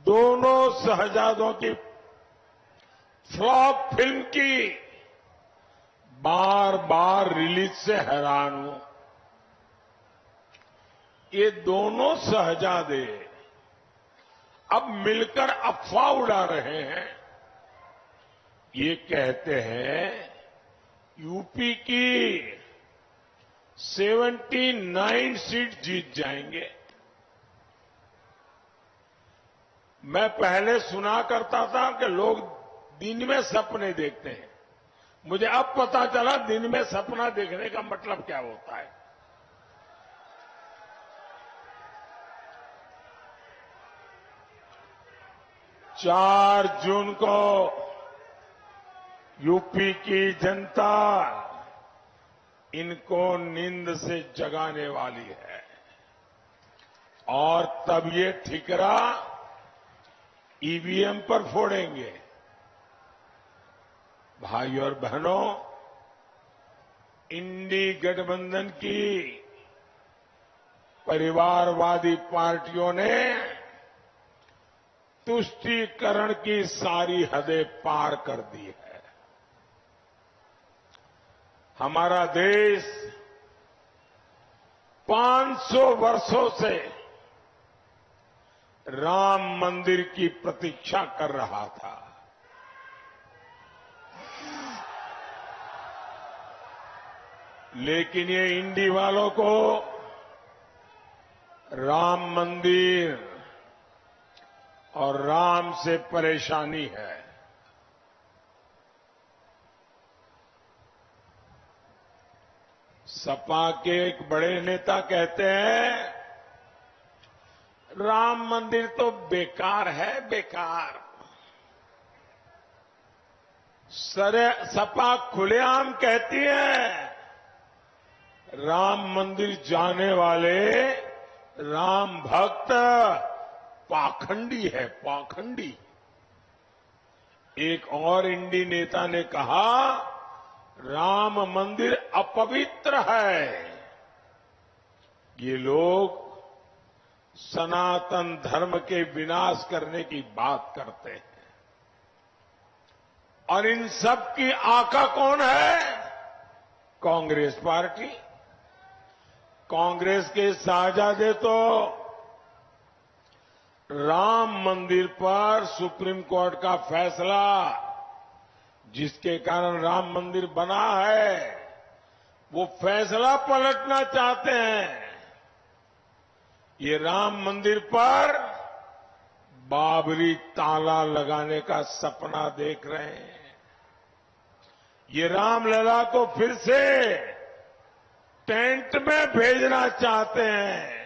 दोनों शहजादों की flop film की बार बार रिलीज से हैरान हूं। ये दोनों शहजादे अब मिलकर अफवाह उड़ा रहे हैं। ये कहते हैं यूपी की 79 सीट जीत जाएंगे। मैं पहले सुना करता था कि लोग दिन में सपने देखते हैं। मुझे अब पता चला दिन में सपना देखने का मतलब क्या होता है। चार जून को यूपी की जनता इनको नींद से जगाने वाली है और तब ये ठिकरा ईवीएम पर फोड़ेंगे। भाई और बहनों, इंडी गठबंधन की परिवारवादी पार्टियों ने तुष्टीकरण की सारी हदें पार कर दी है। हमारा देश 500 वर्षों से राम मंदिर की प्रतीक्षा कर रहा था। लेकिन ये इंडी वालों को राम मंदिर और राम से परेशानी है। सपा के एक बड़े नेता कहते हैं राम मंदिर तो बेकार है, बेकार। सपा खुलेआम कहती है राम मंदिर जाने वाले राम भक्त पाखंडी है, पाखंडी। एक और इंडी नेता ने कहा राम मंदिर अपवित्र है। ये लोग सनातन धर्म के विनाश करने की बात करते हैं। और इन सब की आका कौन है? कांग्रेस पार्टी। कांग्रेस के साझादे तो राम मंदिर पर सुप्रीम कोर्ट का फैसला जिसके कारण राम मंदिर बना है, वो फैसला पलटना चाहते हैं। ये राम मंदिर पर बाबरी ताला लगाने का सपना देख रहे हैं। ये रामलला को फिर से टेंट में भेजना चाहते हैं।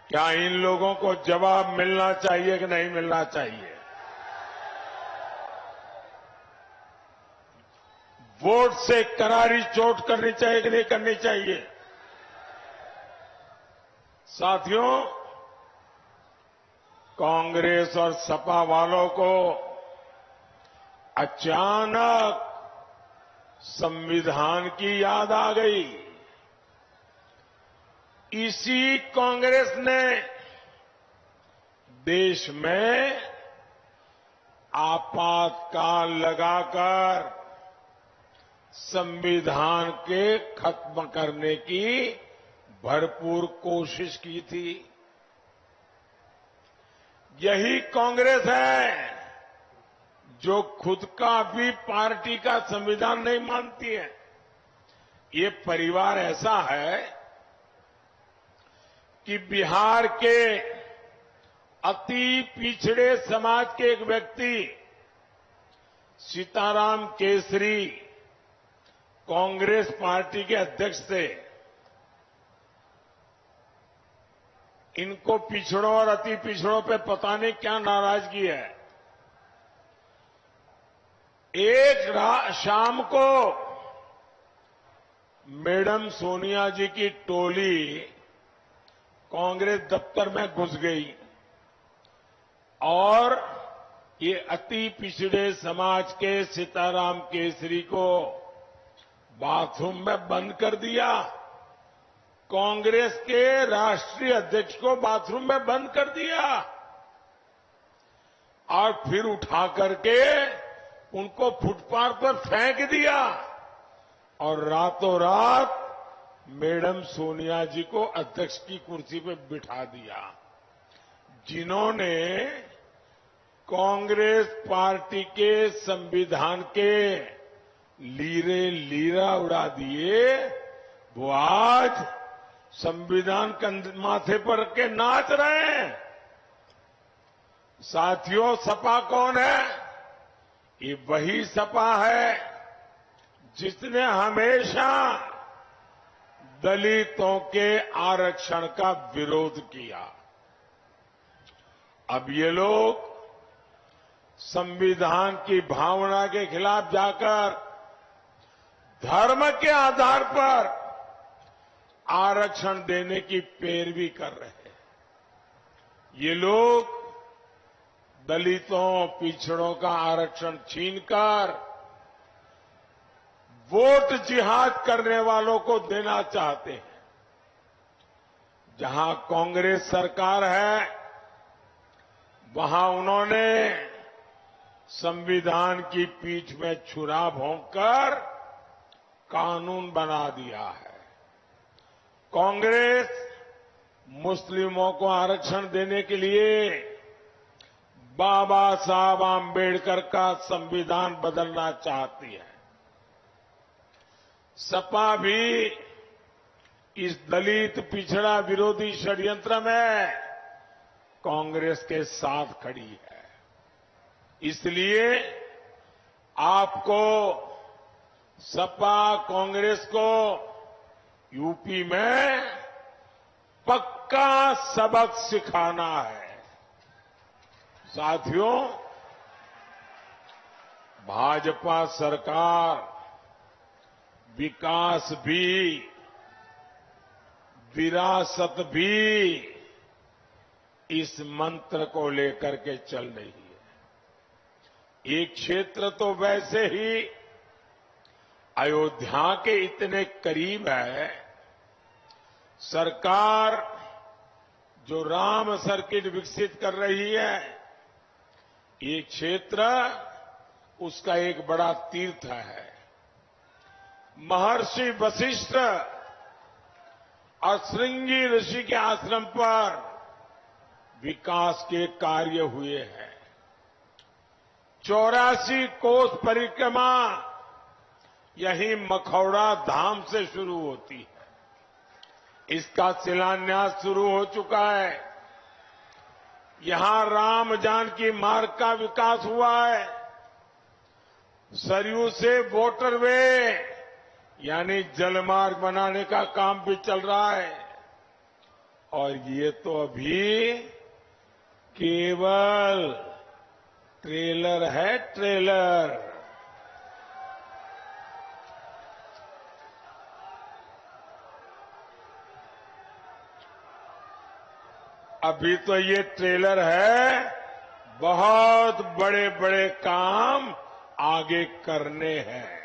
क्या इन लोगों को जवाब मिलना चाहिए कि नहीं मिलना चाहिए? वोट से करारी चोट करनी चाहिए कि नहीं करनी चाहिए? साथियों, कांग्रेस और सपा वालों को अचानक संविधान की याद आ गई। इसी कांग्रेस ने देश में आपातकाल लगाकर संविधान के खत्म करने की भरपूर कोशिश की थी। यही कांग्रेस है जो खुद का भी पार्टी का संविधान नहीं मानती है। ये परिवार ऐसा है कि बिहार के अति पिछड़े समाज के एक व्यक्ति सीताराम केसरी कांग्रेस पार्टी के अध्यक्ष थे। इनको पिछड़ों और अति पिछड़ों पे पता नहीं क्या नाराजगी है। एक शाम को मैडम सोनिया जी की टोली कांग्रेस दफ्तर में घुस गई और ये अति पिछड़े समाज के सीताराम केसरी को बाथरूम में बंद कर दिया कांग्रेस के राष्ट्रीय अध्यक्ष को बाथरूम में बंद कर दिया और फिर उठा करके उनको फुटपाथ पर फेंक दिया और रातों रात मैडम सोनिया जी को अध्यक्ष की कुर्सी पर बिठा दिया। जिन्होंने कांग्रेस पार्टी के संविधान के लीरे लीरा उड़ा दिए, वो आज संविधान माथे पर के नाच रहे हैं। साथियों, सपा कौन है? ये वही सपा है जिसने हमेशा दलितों के आरक्षण का विरोध किया। अब ये लोग संविधान की भावना के खिलाफ जाकर धर्म के आधार पर आरक्षण देने की पैरवी कर रहे हैं। ये लोग दलितों, पिछड़ों का आरक्षण छीनकर वोट जिहाद करने वालों को देना चाहते हैं। जहां कांग्रेस सरकार है, वहां उन्होंने संविधान की पीठ में छुरा भोंककर कानून बना दिया है। कांग्रेस मुस्लिमों को आरक्षण देने के लिए बाबा साहब आंबेडकर का संविधान बदलना चाहती है। सपा भी इस दलित पिछड़ा विरोधी षड्यंत्र में कांग्रेस के साथ खड़ी है। इसलिए आपको सपा कांग्रेस को यूपी में पक्का सबक सिखाना है। साथियों, भाजपा सरकार विकास भी, विरासत भी इस मंत्र को लेकर के चल रही है। एक क्षेत्र तो वैसे ही अयोध्या के इतने करीब है, सरकार जो राम सर्किट विकसित कर रही है, ये क्षेत्र उसका एक बड़ा तीर्थ है। महर्षि वशिष्ठ और श्रृंगी ऋषि के आश्रम पर विकास के कार्य हुए हैं। 84 कोस परिक्रमा यही मखौड़ा धाम से शुरू होती है। इसका शिलान्यास शुरू हो चुका है। यहां राम जानकी मार्ग का विकास हुआ है। सरयू से वाटरवे यानी जलमार्ग बनाने का काम भी चल रहा है। और ये तो अभी केवल ट्रेलर है, ट्रेलर। अभी तो ये ट्रेलर है, बहुत बड़े बड़े काम आगे करने हैं।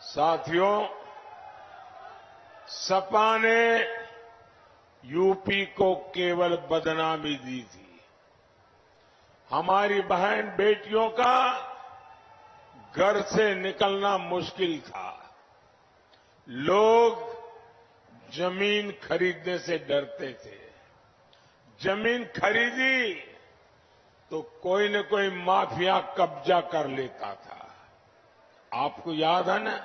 साथियों, सपा ने यूपी को केवल बदनामी दी थी। हमारी बहन बेटियों का घर से निकलना मुश्किल था। लोग जमीन खरीदने से डरते थे। जमीन खरीदी तो कोई न कोई माफिया कब्जा कर लेता था। आपको याद है ना,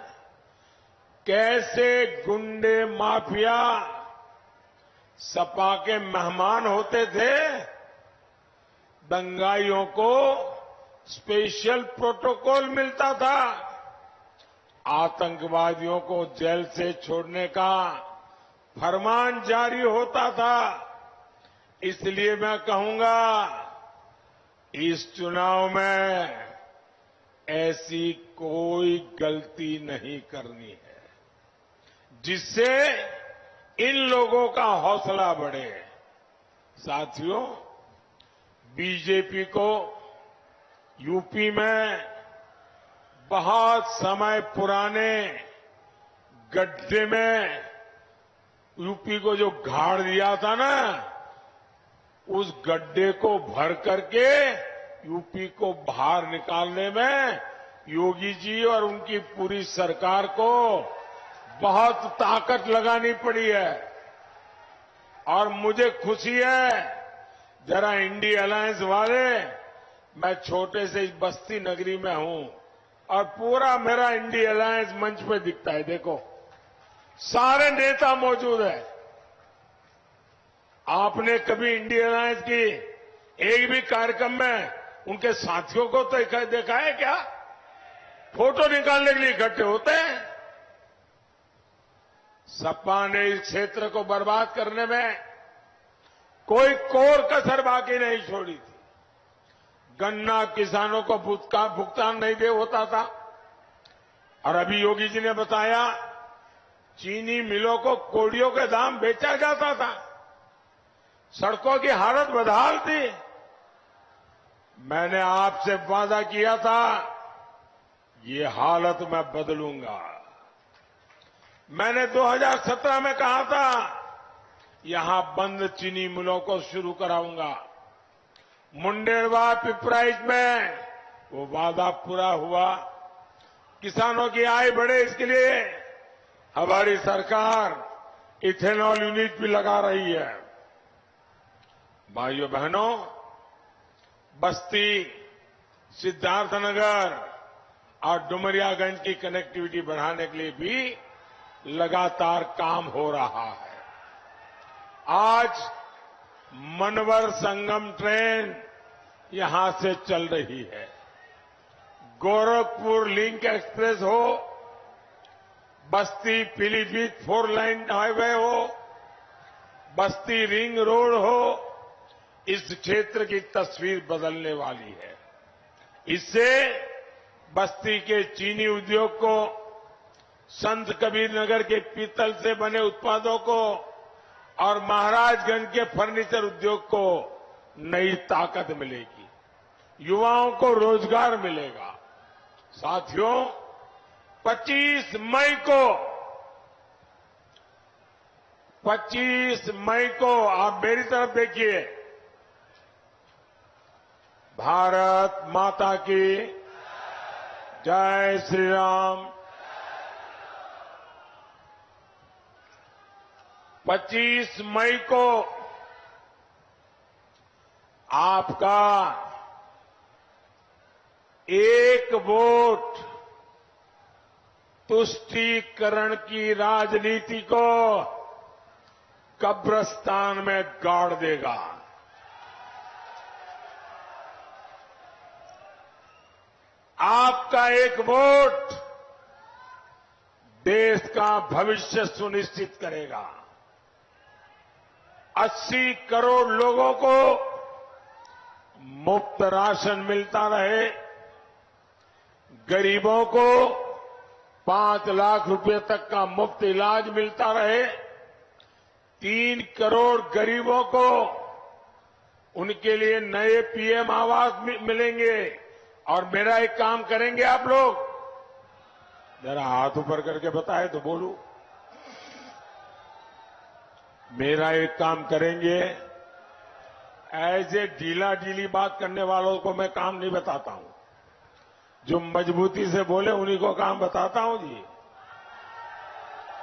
कैसे गुंडे माफिया सपा के मेहमान होते थे। दंगाइयों को स्पेशल प्रोटोकॉल मिलता था। आतंकवादियों को जेल से छोड़ने का फरमान जारी होता था। इसलिए मैं कहूंगा, इस चुनाव में ऐसी कोई गलती नहीं करनी है जिससे इन लोगों का हौसला बढ़े। साथियों, बीजेपी को यूपी में बहुत समय पुराने गड्ढे में यूपी को जो गाड़ दिया था ना, उस गड्ढे को भर करके यूपी को बाहर निकालने में योगी जी और उनकी पूरी सरकार को बहुत ताकत लगानी पड़ी है। और मुझे खुशी है, जरा इंडिया अलायंस वाले, मैं छोटे से इस बस्ती नगरी में हूं और पूरा मेरा इंडिया अलायंस मंच पे दिखता है। देखो, सारे नेता मौजूद हैं। आपने कभी इंडिया अलायंस की एक भी कार्यक्रम में उनके साथियों को तो देखा है क्या? फोटो निकालने के लिए इकट्ठे होते हैं। सपा ने इस क्षेत्र को बर्बाद करने में कोई कोर कसर बाकी नहीं छोड़ी थी। गन्ना किसानों को भुगतान नहीं दे होता था, और अभी योगी जी ने बताया चीनी मिलों को कोड़ियों के दाम बेचा जाता था, सड़कों की हालत बदहाल थी। मैंने आपसे वादा किया था ये हालत मैं बदलूंगा। मैंने 2017 में कहा था यहां बंद चीनी मिलों को शुरू कराऊंगा। मुंडेरवा पिपराइच में वो वादा पूरा हुआ। किसानों की आय बढ़े, इसके लिए हमारी सरकार इथेनॉल यूनिट भी लगा रही है। भाइयों बहनों, बस्ती, सिद्धार्थनगर और डुमरियागंज की कनेक्टिविटी बढ़ाने के लिए भी लगातार काम हो रहा है। आज मनवर संगम ट्रेन यहां से चल रही है। गोरखपुर लिंक एक्सप्रेस हो, बस्ती पीलीभीत 4 लाइन हाईवे हो, बस्ती रिंग रोड हो, इस क्षेत्र की तस्वीर बदलने वाली है। इससे बस्ती के चीनी उद्योग को, संत कबीर नगर के पीतल से बने उत्पादों को और महाराजगंज के फर्नीचर उद्योग को नई ताकत मिलेगी, युवाओं को रोजगार मिलेगा। साथियों, 25 मई को आप मेरी तरफ देखिए, भारत माता की जय श्री राम। 25 मई को आपका एक वोट तुष्टीकरण की राजनीति को कब्रिस्तान में गाड़ देगा। आपका एक वोट देश का भविष्य सुनिश्चित करेगा। 80 करोड़ लोगों को मुफ्त राशन मिलता रहे, गरीबों को 5 लाख रुपए तक का मुफ्त इलाज मिलता रहे, 3 करोड़ गरीबों को उनके लिए नए पीएम आवास मिलेंगे। और मेरा एक काम करेंगे आप लोग, जरा हाथ ऊपर करके बताए तो बोलूं। मेरा एक काम करेंगे, ऐसे ढीला ढीली बात करने वालों को मैं काम नहीं बताता हूं, जो मजबूती से बोले उन्हीं को काम बताता हूं जी।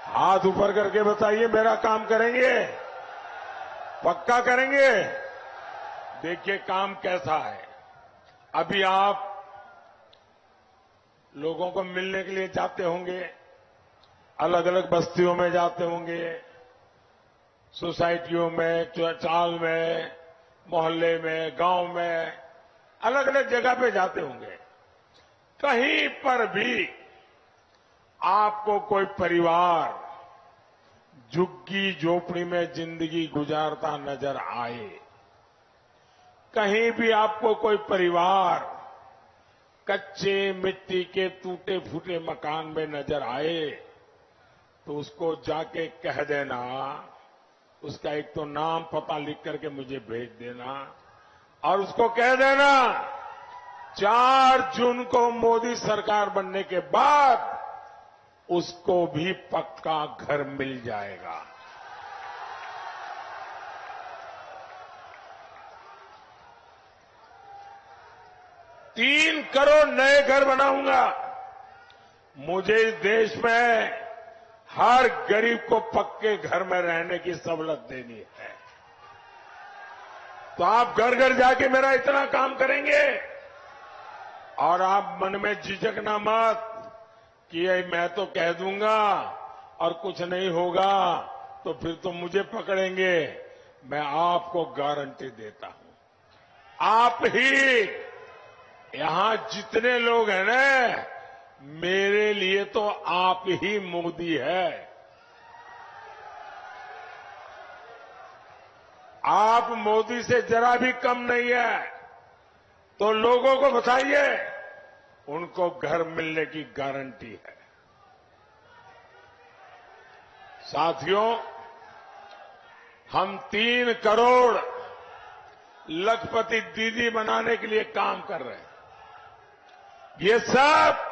हाथ ऊपर करके बताइए, मेरा काम करेंगे, पक्का करेंगे। देखिए काम कैसा है। अभी आप लोगों को मिलने के लिए जाते होंगे, अलग अलग बस्तियों में जाते होंगे, सोसाइटियों में, चाल में, मोहल्ले में, गांव में, अलग अलग जगह पे जाते होंगे। कहीं पर भी आपको कोई परिवार झुग्गी झोपड़ी में जिंदगी गुजारता नजर आए, कहीं भी आपको कोई परिवार कच्चे मिट्टी के टूटे फूटे मकान में नजर आए, तो उसको जाके कह देना, उसका एक तो नाम पता लिख करके मुझे भेज देना, और उसको कह देना 4 जून को मोदी सरकार बनने के बाद उसको भी पक्का घर मिल जाएगा। तीन करोड़ नए घर बनाऊंगा। मुझे इस देश में हर गरीब को पक्के घर में रहने की सहूलत देनी है। तो आप घर घर जाके मेरा इतना काम करेंगे और आप मन में झिझकना मत कि मैं तो कह दूंगा और कुछ नहीं होगा तो फिर तो मुझे पकड़ेंगे। मैं आपको गारंटी देता हूं, आप ही यहां जितने लोग हैं ना, मेरे लिए तो आप ही मोदी है। आप मोदी से जरा भी कम नहीं है। तो लोगों को बताइए, उनको घर मिलने की गारंटी है। साथियों, हम 3 करोड़ लखपति दीदी बनाने के लिए काम कर रहे हैं। ये सब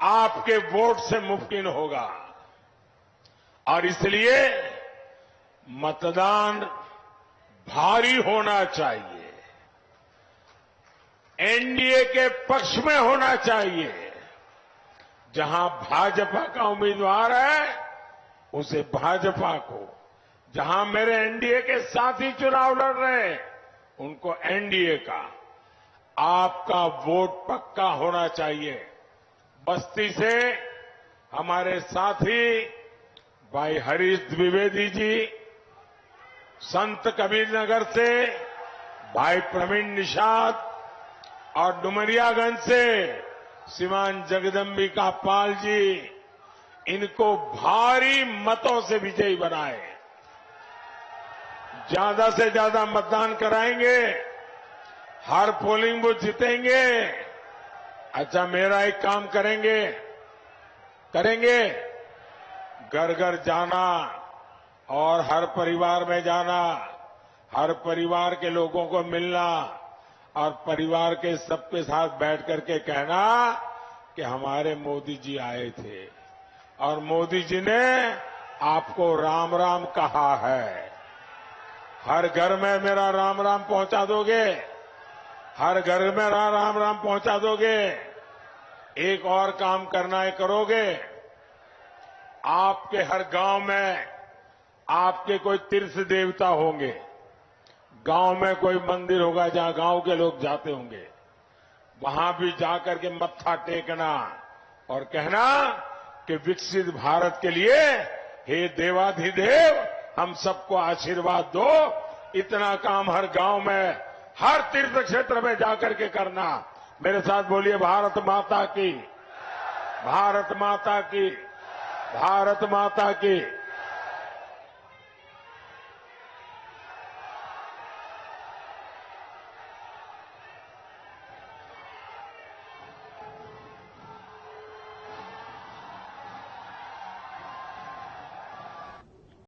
आपके वोट से मुमकिन होगा और इसलिए मतदान भारी होना चाहिए, एनडीए के पक्ष में होना चाहिए। जहां भाजपा का उम्मीदवार है उसे भाजपा को, जहां मेरे एनडीए के साथी चुनाव लड़ रहे हैं उनको एनडीए का। आपका वोट पक्का होना चाहिए। बस्ती से हमारे साथी भाई हरीश द्विवेदी जी, संत कबीर नगर से भाई प्रवीण निषाद और डुमरियागंज से श्रीमान जगदम्बिका पाल जी, इनको भारी मतों से विजयी बनाए। ज्यादा से ज्यादा मतदान कराएंगे, हर पोलिंग बूथ जीतेंगे। अच्छा, मेरा एक काम करेंगे घर घर जाना और हर परिवार में जाना, हर परिवार के लोगों को मिलना और परिवार के सबके साथ बैठ करके कहना कि हमारे मोदी जी आए थे और मोदी जी ने आपको राम राम कहा है। हर घर में मेरा राम राम पहुंचा दोगे? हर घर में मेरा राम राम पहुंचा दोगे? एक और काम करना है, करोगे? आपके हर गांव में आपके कोई तीर्थ देवता होंगे, गांव में कोई मंदिर होगा जहां गांव के लोग जाते होंगे, वहां भी जाकर के मत्था टेकना और कहना कि विकसित भारत के लिए हे देवाधिदेव हम सबको आशीर्वाद दो। इतना काम हर गांव में, हर तीर्थ क्षेत्र में जाकर के करना। मेरे साथ बोलिए, भारत माता की, भारत माता की, भारत माता की।